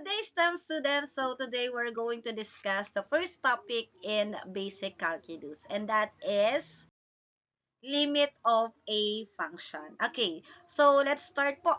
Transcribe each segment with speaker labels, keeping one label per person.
Speaker 1: Good day, STEM students. So today we're going to discuss the first topic in basic calculus, and that is limit of a function. Okay, so let's start po.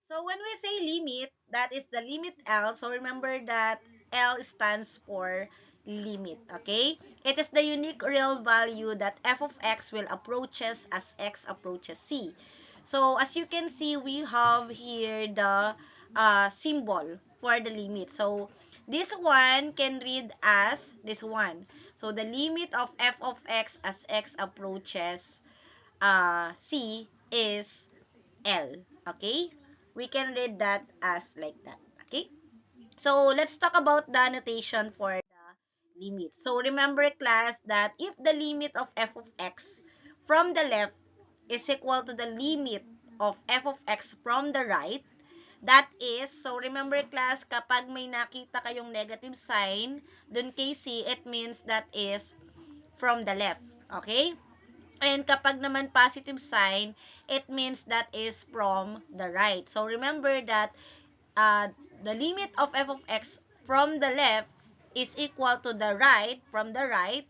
Speaker 1: So when we say limit, that is the limit L. So remember that L stands for limit, okay? It is the unique real value that f of x will approaches as x approaches c. So as you can see, we have here the symbol for the limit. So this one can read as this one. So the limit of f of x as x approaches c is L. Okay? We can read that as like that. Okay? So, let's talk about the notation for the limit. So, remember class that if the limit of f of x from the left is equal to the limit of f of x from the right, that is, so remember class, kapag may nakita kayong negative sign, dun kay C, it means that is from the left. Okay? And kapag naman positive sign, it means that is from the right. So remember that uh, the limit of f of x from the left is equal to the right from the right.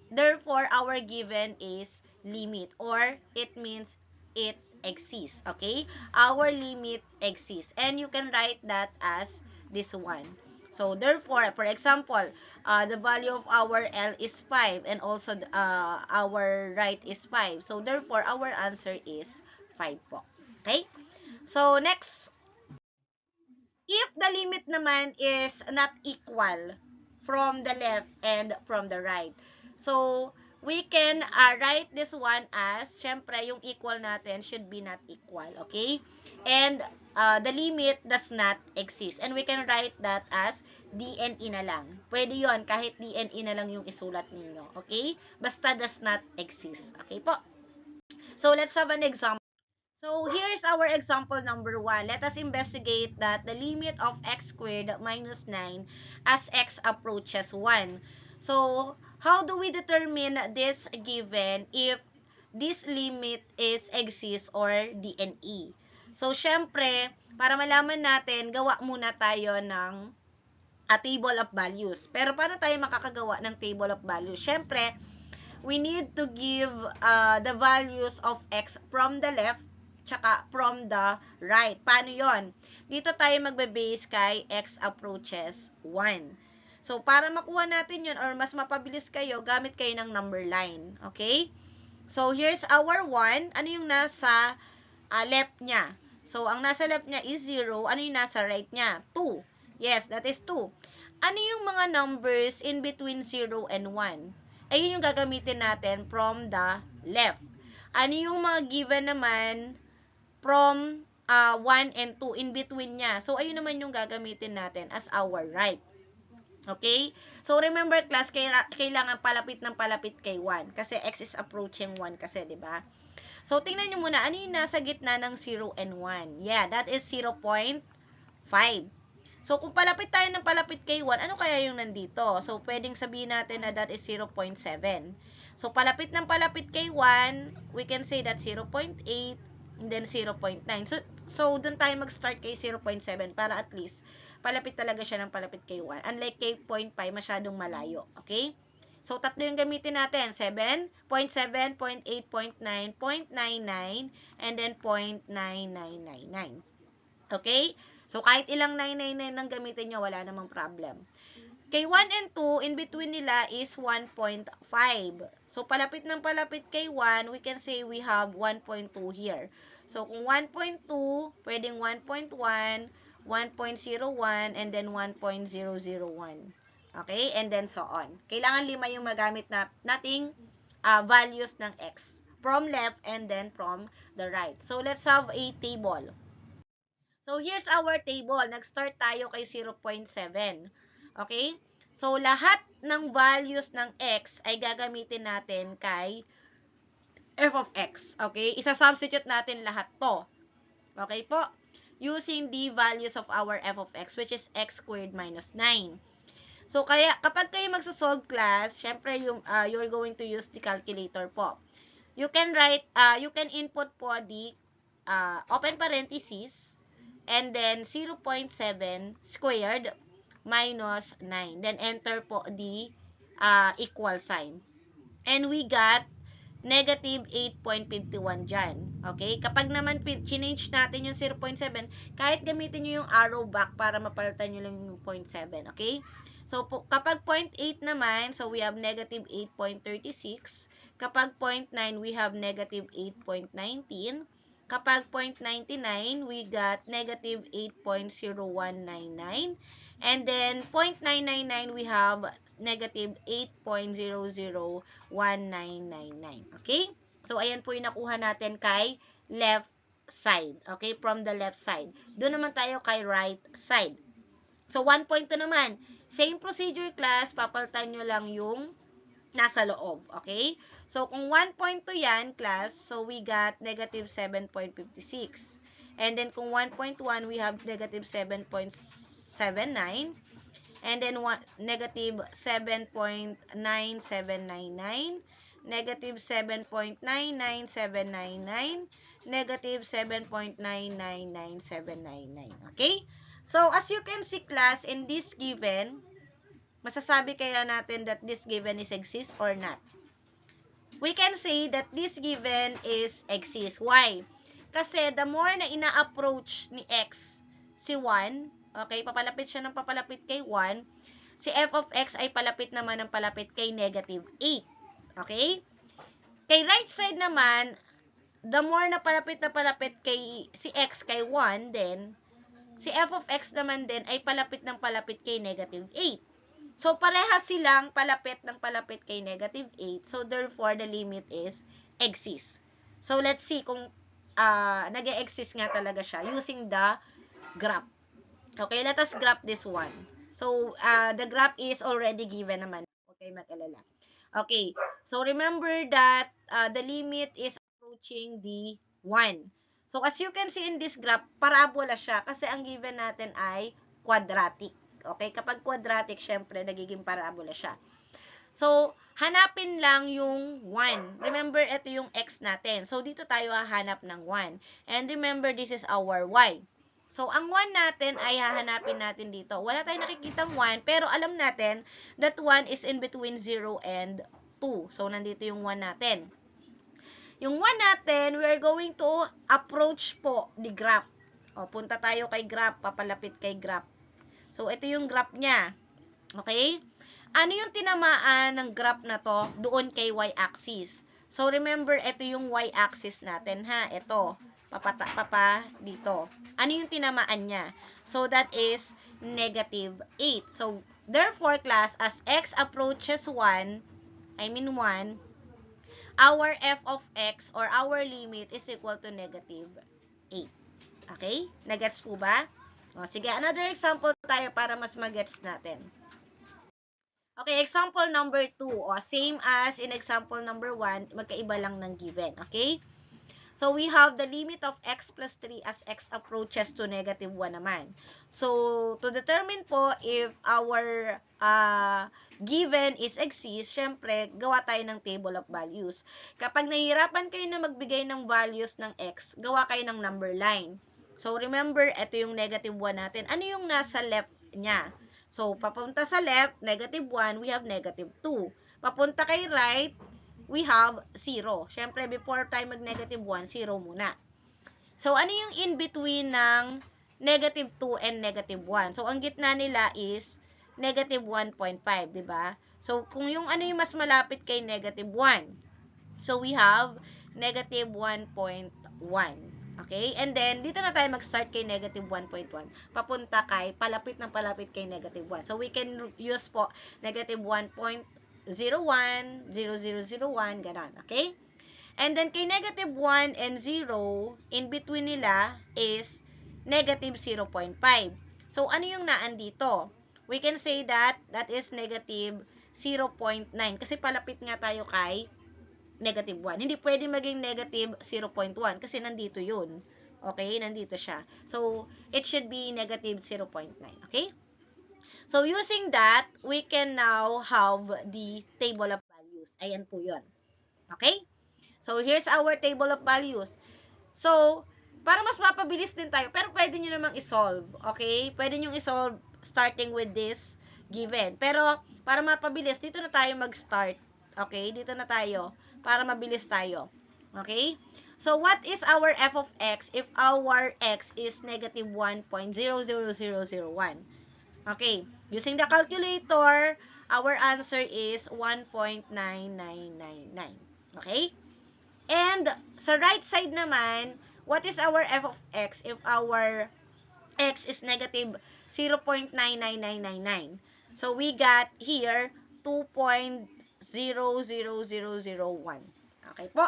Speaker 1: Therefore, our given is limit, or it means it exists. Okay? Our limit exists. And you can write that as this one. So, therefore, for example, the value of our L is 5 and also our right is 5. So, therefore, our answer is 5 po. Okay? So, next, if the limit naman is not equal from the left and from the right. So, we can write this one as, syempre, yung equal natin should be not equal, okay? And the limit does not exist. And we can write that as D and E na lang. Pwede yon kahit D and E na lang yung isulat ninyo, okay? Basta does not exist. Okay po? So, let's have an example. So, here's our example number 1. Let us investigate that the limit of x squared minus 9 as x approaches 1. So, how do we determine this given if this limit is exists or DNE? So, syempre, para malaman natin, gawa muna tayo ng a table of values. Pero paano tayo makakagawa ng table of values? Syempre, we need to give the values of x from the left tsaka from the right. Paano yon? Dito tayo magbe-base kay x approaches 1. So, para makuha natin yun or mas mapabilis kayo, gamit kayo ng number line. Okay? So, here's our 1. Ano yung nasa left niya? So, ang nasa left niya is 0. Ano yung nasa right niya? 2. Yes, that is 2. Ano yung mga numbers in between 0 and 1? Ayun yung gagamitin natin from the left. Ano yung mga given naman from 1 and 2 in between niya? So, ayun naman yung gagamitin natin as our right. Okay? So, remember class, kailangan palapit ng palapit kay 1. Kasi x is approaching 1 kasi, di ba? So, tingnan nyo muna, ano yung nasa gitna ng 0 and 1? Yeah, that is 0.5. So, kung palapit tayo ng palapit kay 1, ano kaya yung nandito? So, pwedeng sabihin natin na that is 0.7. So, palapit ng palapit kay 1, we can say that 0.8, and then 0.9. So doon tayo mag-start kay 0.7 para at least palapit talaga siya ng palapit kay 1. Unlike kay 0.5, masyadong malayo. Okay? So, tatlo yung gamitin natin. 7, 0.7, 0.8, 0.9, 0.99, and then 0.9999. Okay? So, kahit ilang 999 ang gamitin nyo, wala namang problem. Kay 1 and 2, in between nila is 1.5. So, palapit ng palapit kay 1, we can say we have 1.2 here. So, kung 1.2, pwedeng 1.1, 1.01, and then 1.001. Okay? And then so on. Kailangan 5 yung magamit nating values ng x. From left and then from the right. So, let's have a table. So, here's our table. Nag-start tayo kay 0.7. Okay? So, lahat ng values ng x ay gagamitin natin kay f of x. Okay? Isa-substitute natin lahat to. Okay po? Using the values of our f of x, which is x squared minus 9. So, kaya, kapag kayo magsasolve class, syempre, you're going to use the calculator po. You can write, you can input po the open parenthesis, and then 0.7 squared minus 9. Then enter po the equal sign. And we got negative 8.51 dyan. Okay? Kapag naman change natin yung 0.7, kahit gamitin nyo yung arrow back para mapalitan nyo lang yung 0.7. Okay? So, kapag 0.8 naman, so we have negative 8.36. Kapag 0.9, we have negative 8.19. Kapag 0.99, we got negative 8.0199. And then, 0.999, we have negative 8.001999. Okay? So, ayan po yung nakuha natin kay left side. Okay? From the left side. Doon naman tayo kay right side. So, 1.2 naman. Same procedure, class. Papalitan nyo lang yung nasa loob. Okay? So, kung 1.2 yan, class, so we got negative 7.56. And then, kung 1.1, we have negative 7.79. And then, negative 7.9799. Negative 7.99799. Negative 7.999799. Okay? So, as you can see, class, in this given, masasabi kaya natin that this given is exist or not? We can say that this given is exist. Why? Kasi the more na ina-approach ni x si 1, okay, papalapit siya ng papalapit kay 1, si f of x ay palapit naman ng palapit kay negative 8. Okay? Kay right side naman, the more na palapit kay si x kay 1, then si f of x naman din ay palapit ng palapit kay negative 8. So, parehas silang palapit ng palapit kay negative 8. So, therefore, the limit is exist. So, let's see kung nag-exist nga talaga siya using the graph. Okay, let us graph this one. So, the graph is already given naman. Okay, mag-alala. Okay, so remember that the limit is approaching the 1. So, as you can see in this graph, parabola siya kasi ang given natin ay quadratic. Okay, kapag quadratic, syempre, nagiging parabola siya. So, hanapin lang yung 1. Remember, ito yung x natin. So, dito tayo hahanap ng 1. And remember, this is our y. So, ang 1 natin ay hahanapin natin dito. Wala tayong nakikitang 1, pero alam natin that 1 is in between 0 and 2. So, nandito yung 1 natin. Yung 1 natin, we are going to approach po the graph. O, punta tayo kay graph, papalapit kay graph. So, ito yung graph niya. Okay? Ano yung tinamaan ng graph na to doon kay y-axis? So, remember, ito yung y-axis natin, ha? Ito. Papa dito. Ano yung tinamaan niya? So, that is negative 8. So, therefore, class, as x approaches 1, our f of x or our limit is equal to negative 8. Okay? Nagets po ba? O, sige, another example tayo para mas magets natin. Okay, example number 2. O, same as in example number 1, magkaiba lang ng given. Okay? So, we have the limit of x plus 3 as x approaches to negative 1 naman. So, to determine po if our given is exist, syempre, gawa tayo ng table of values. Kapag nahihirapan kayo na magbigay ng values ng x, gawa kayo ng number line. So, remember, ito yung negative 1 natin. Ano yung nasa left niya? So, papunta sa left, negative 1, we have negative 2. Papunta kay right, we have 0. Siyempre, before tayo mag-negative 1, 0 muna. So, ano yung in-between ng negative 2 and negative 1? So, ang gitna nila is negative 1.5, diba? So, kung yung ano yung mas malapit kay negative 1. So, we have negative 1.1. Okay? And then, dito na tayo mag-start kay negative 1.1. Papunta kay, palapit ng palapit kay negative 1. So, we can use po negative 1.01, 0001, ganon. Okay? And then, kay negative 1 and 0, in between nila is negative 0.5. So, ano yung naan dito? We can say that that is negative 0.9. Kasi palapit nga tayo kay negative 1. Hindi pwede maging negative 0.1 kasi nandito yun. Okay? Nandito siya. So, it should be negative 0.9. Okay? So, using that, we can now have the table of values. Ayan po yun. Okay? So, here's our table of values. So, para mas mapabilis din tayo, pero pwede nyo namang isolve, okay? Pwede nyo isolve starting with this given. Pero, para mapabilis, dito na tayo mag-start, okay? Dito na tayo, para mabilis tayo, okay? So, what is our f of x if our x is negative 1.00001? Okay, using the calculator, our answer is 1.9999. Okay? And sa right side naman, what is our f of x if our x is negative 0.99999? So, we got here 2.00001. Okay po?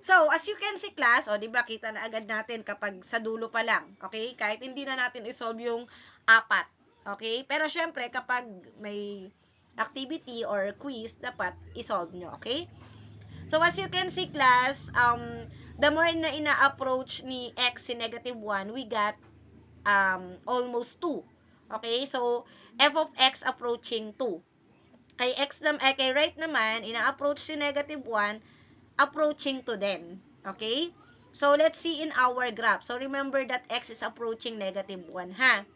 Speaker 1: So, as you can see class, o diba kita na agad natin kapag sa dulo pa lang, okay? Kahit hindi na natin isolve yung apat, okay? Pero syempre, kapag may activity or quiz, dapat isolve nyo, okay? So, as you can see class, the more na ina-approach ni x si negative 1, we got almost 2. Okay? So, f of x approaching 2. Kay kay right naman, ina-approach si negative 1, approaching to din. Okay? So, let's see in our graph. So, remember that x is approaching negative 1, ha?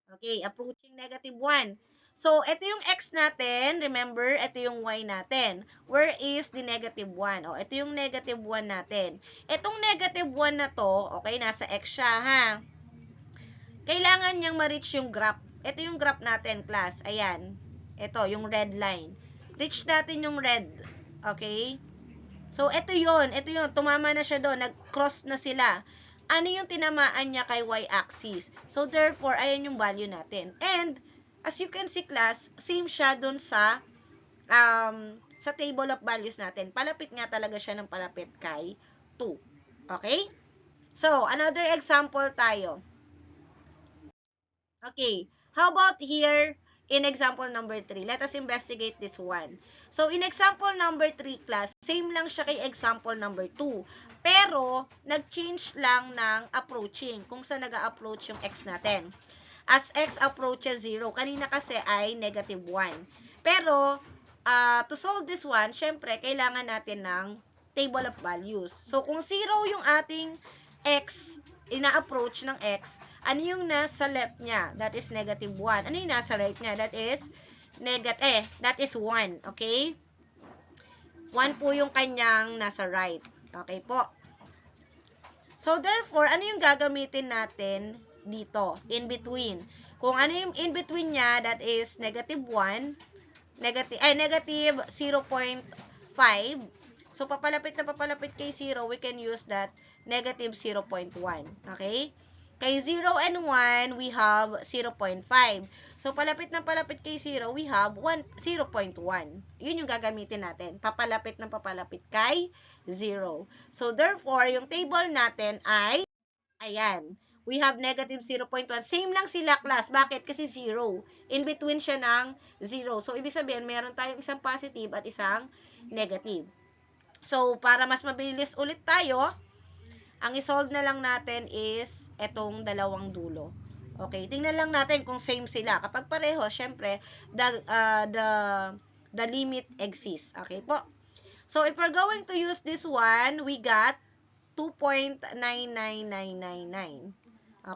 Speaker 1: Okay, approaching negative 1. So, ito yung x natin. Remember, ito yung y natin. Where is the negative 1? O, ito yung negative 1 natin. Itong negative 1 na to, okay, nasa x siya, ha? Kailangan niyang ma-reach yung graph. Ito yung graph natin, class. Ayan. Ito, yung red line. Reach natin yung red. Okay? So, ito yun. Tumama na siya doon. Nag-cross na sila. Ano yung tinamaan niya kay y-axis? So, therefore, ayan yung value natin. And, as you can see, class, same siya doon sa table of values natin. Palapit nga talaga siya ng palapit kay 2. Okay? So, another example tayo. Okay. How about here in example number 3? Let us investigate this one. So, in example number 3 class, same lang siya kay example number 2. Pero, nag-change lang ng approaching, kung saan nag-approach yung x natin. As x approaches 0, kanina kasi ay negative 1. Pero, to solve this one, syempre, kailangan natin ng table of values. So, kung 0 yung ating x, ina-approach ng x, ano yung nasa left niya? That is negative 1. Ano yung nasa right niya? That is that is 1. Okay? 1 po yung kanyang nasa right. Okay po. So, therefore, ano yung gagamitin natin dito? In between. Kung ano yung in between niya, that is negative 1, negative 0.5. So, papalapit kay 0, we can use that negative 0.1. Okay? Kay 0 and 1, we have 0.5. So, palapit kay 0, we have 0.1. Yun yung gagamitin natin. Papalapit kay 0. So, therefore, yung table natin ay, ayan, we have negative 0.1. Same lang sila, class. Bakit? Kasi 0. In between siya ng 0. So, ibig sabihin, meron tayong isang positive at isang negative. So, para mas mabilis ulit tayo, ang isolve na lang natin is etong dalawang dulo. Okay, tingnan lang natin kung same sila. Kapag pareho, syempre, the limit exists. Okay po. So, if we're going to use this one, we got 2.99999.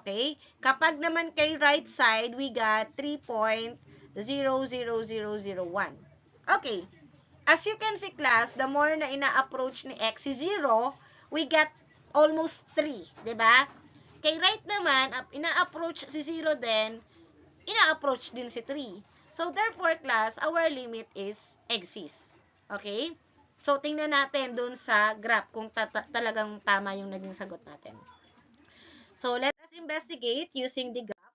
Speaker 1: Okay? Kapag naman kay right side, we got 3.00001. Okay. As you can see, class, the more na ina-approach ni x si 0, we got almost 3, diba? Kay right naman, ina-approach si 0 din, ina-approach din si 3. So, therefore, class, our limit is exists. Okay? So, tingnan natin dun sa graph kung talagang tama yung naging sagot natin. So, let us investigate using the graph.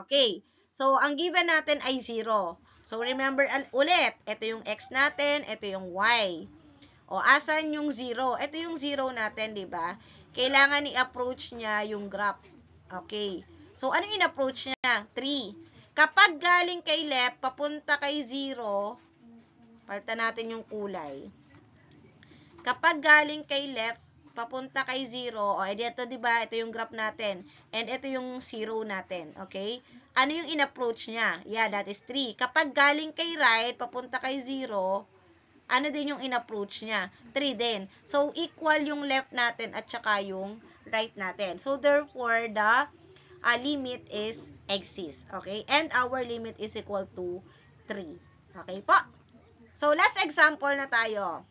Speaker 1: Okay. So, ang given natin ay 0. So, remember ulit, ito yung x natin, ito yung y. O, asan yung 0? Ito yung 0 natin, di ba? Kailangan i-approach niya yung graph. Okay. So, ano yung approach niya? 3. Kapag galing kay left, papunta kay 0, palitan natin yung kulay. Kapag galing kay left, papunta kay 0, o, ito, di ba? Ito yung graph natin. And ito yung 0 natin. Okay? Ano yung in-approach niya? Yeah, that is 3. Kapag galing kay right, papunta kay 0, ano din yung in-approach niya? 3 din. So, equal yung left natin at saka yung right natin. So, therefore, the limit is exists. Okay? And our limit is equal to 3. Okay po? So, last example na tayo.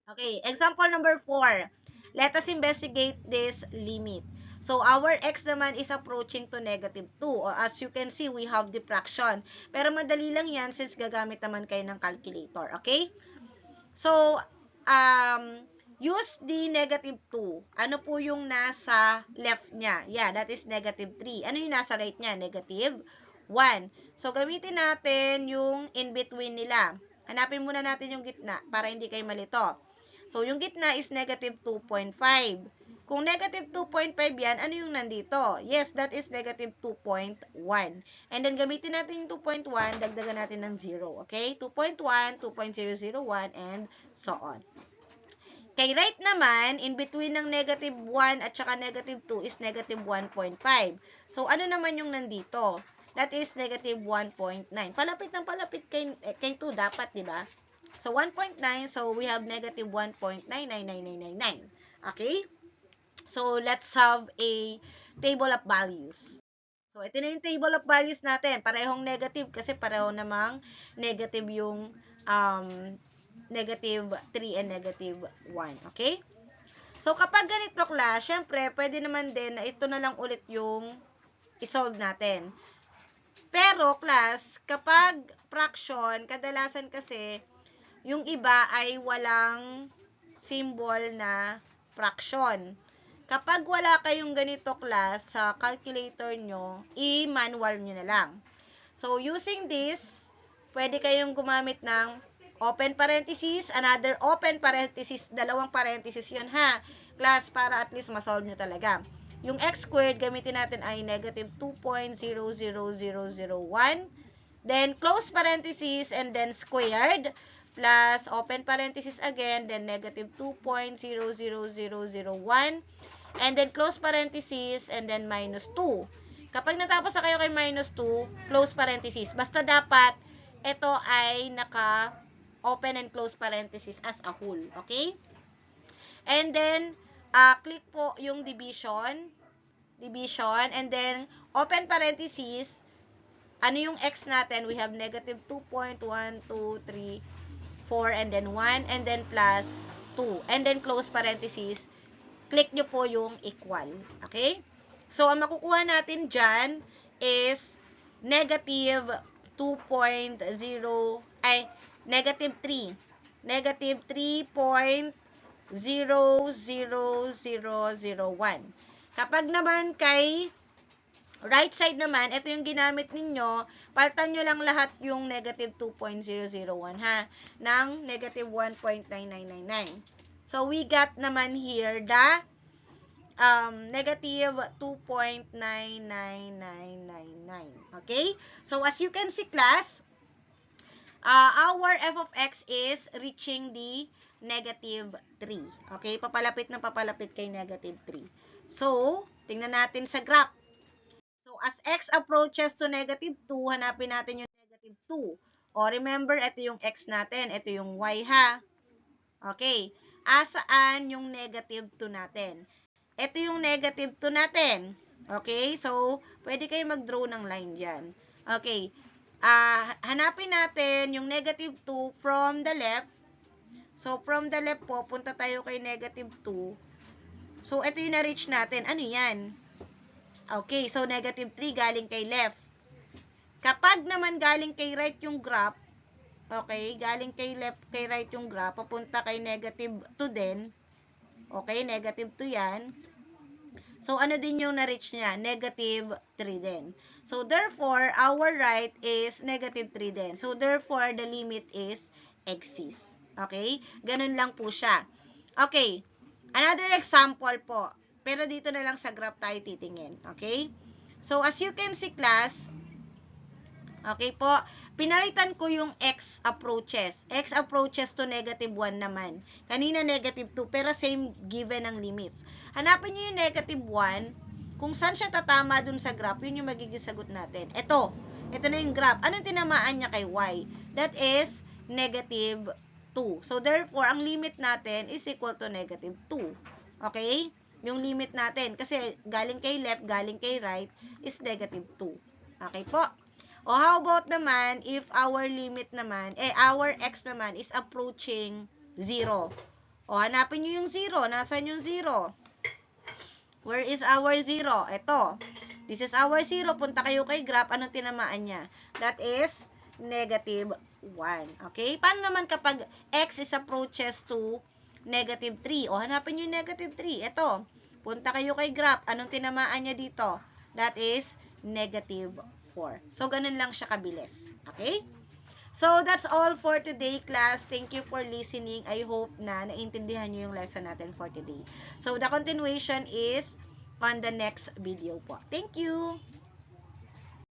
Speaker 1: Okay, example number 4. Let us investigate this limit. So, our x naman is approaching to negative 2. Or as you can see, we have the fraction. Pero madali lang yan since gagamit naman kayo ng calculator. Okay? So, use the negative 2. Ano po yung nasa left niya? Yeah, that is negative 3. Ano yung nasa right niya? Negative 1. So, gamitin natin yung in between nila. Hanapin muna natin yung gitna para hindi kayo malito. So, yung gitna is negative 2.5. Kung negative 2.5 yan, ano yung nandito? Yes, that is negative 2.1. And then, gamitin natin yung 2.1, dagdagan natin ng 0. Okay? 2.1, 2.001, and so on. Kay right naman, in between ng negative 1 at saka negative 2 is negative 1.5. So, ano naman yung nandito? That is negative 1.9. Palapit ng palapit kay 2 dapat, di ba? So, 1.9, so we have negative 1.99999. Okay? So, let's have a table of values. So, ito na yung table of values natin. Parehong negative kasi pareho namang negative yung negative 3 and negative 1. Okay? So, kapag ganito, class, syempre, pwede naman din na ito na lang ulit yung isolve natin. Pero, class, kapag fraction, kadalasan kasi, yung iba ay walang symbol na fraction. Kapag wala kayong ganito, class, sa calculator nyo, i-manual nyo na lang. So, using this, pwede kayong gumamit ng open parenthesis, another open parenthesis, dalawang parenthesis yun ha, class, para at least masolve nyo talaga. Yung x squared, gamitin natin ay negative 2.00001, then close parenthesis, and then squared, plus open parenthesis again, then negative 2.00001, and then close parenthesis, and then minus 2. Kapag natapos na kayo kay minus 2, close parenthesis. Basta dapat, ito ay naka-open and close parenthesis as a whole. Okay? And then, click po yung division, and then, open parenthesis, ano yung x natin? We have negative 2.123, 4, and then 1, and then plus 2. And then close parenthesis, click nyo po yung equal. Okay? So, ang makukuha natin dyan is negative 2.0, negative 3. Negative 3.00001. Kapag naman kay right side naman, ito yung ginamit ninyo, palitan nyo lang lahat yung negative 2.001 ha, ng negative 1.9999. So, we got naman here the negative 2.99999. Okay? So, as you can see, class, our f of x is reaching the negative 3. Okay? Papalapit na papalapit kay negative 3. So, tingnan natin sa graph. So, as x approaches to negative 2, hanapin natin yung negative 2. O, remember, ito yung x natin. Ito yung y, ha? Okay. Asaan yung negative 2 natin? Ito yung negative 2 natin. Okay? So, pwede kayo mag-draw ng line dyan. Okay. Hanapin natin yung negative 2 from the left. So, from the left po, punta tayo kay negative 2. So, ito yung na-reach natin. Ano yan? Okay, so negative 3 galing kay left. Kapag naman galing kay right yung graph, okay, galing kay left, kay right yung graph, papunta kay negative 2 din. Okay, negative 2 yan. So, ano din yung na-reach niya? Negative 3 din. So, therefore, our right is negative 3 din. So, therefore, the limit is exists. Okay? Ganun lang po siya. Okay, another example po. Pero dito na lang sa graph tayo titingin. Okay? So, as you can see, class, okay po, pinalitan ko yung x approaches. X approaches to negative 1 naman. Kanina negative 2, pero same given ang limits. Hanapin nyo yung negative 1. Kung saan siya tatama dun sa graph, yun yung magiging sagot natin. Ito na yung graph. Anong tinamaan niya kay y? That is negative 2. So, therefore, ang limit natin is equal to negative 2. Okay? Yung limit natin, kasi galing kay left, galing kay right, is negative 2. Okay po? O, how about naman, if our limit naman, our x naman is approaching 0. O, hanapin nyo yung 0. Nasaan yung 0? Where is our 0? Ito. This is our 0. Punta kayo kay graph. Anong tinamaan niya? That is negative 1. Okay? Paano naman kapag x is approaches to negative 3? O, hanapin nyo yung negative 3. Ito. Punta kayo kay graph. Anong tinamaan niya dito? That is negative 4. So, ganun lang siya kabilis. Okay? So, that's all for today, class. Thank you for listening. I hope na naintindihan nyo yung lesson natin for today. So, the continuation is on the next video po. Thank you!